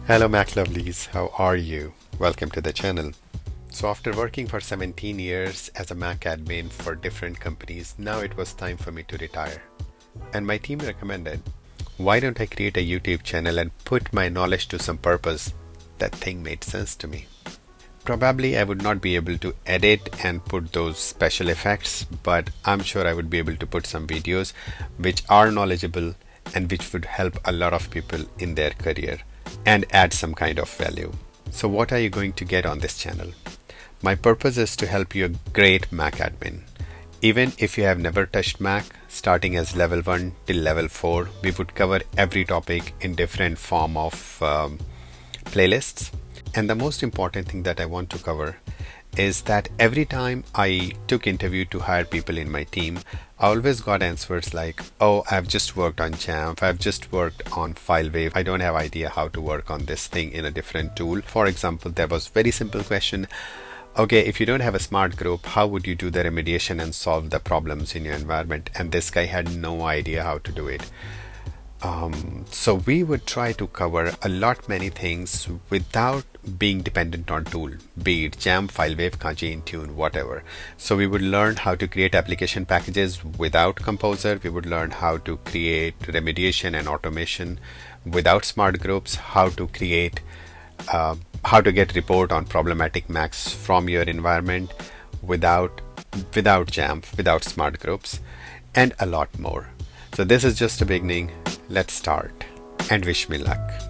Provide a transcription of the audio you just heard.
Hello Mac Lovelies, how are you? Welcome to the channel. So after working for 17 years as a Mac admin for different companies, now it was time for me to retire. And my team recommended, why don't I create a YouTube channel and put my knowledge to some purpose? That thing made sense to me. Probably I would not be able to edit and put those special effects, but I'm sure I would be able to put some videos which are knowledgeable and which would help a lot of people in their career and add some kind of value. So what are you going to get on this channel? My purpose is to help you a great Mac admin. Even if you have never touched Mac, starting as level 1 till level 4, we would cover every topic in different form of playlists. And the most important thing that I want to cover is that every time I took interview to hire people in my team, I always got answers like, oh, I've just worked on Jamf, I've just worked on FileWave, I don't have idea how to work on this thing in a different tool. For example, there was very simple question, okay, if you don't have a smart group, how would you do the remediation and solve the problems in your environment? And this guy had no idea how to do it. So we would try to cover a lot many things without being dependent on tool, be it Jamf, FileWave, Kanji, Intune, whatever. So we would learn how to create application packages without Composer. We would learn how to create remediation and automation without smart groups, how to create, how to get report on problematic Macs from your environment without Jamf, without smart groups, and a lot more. So this is just a beginning. Let's start and wish me luck.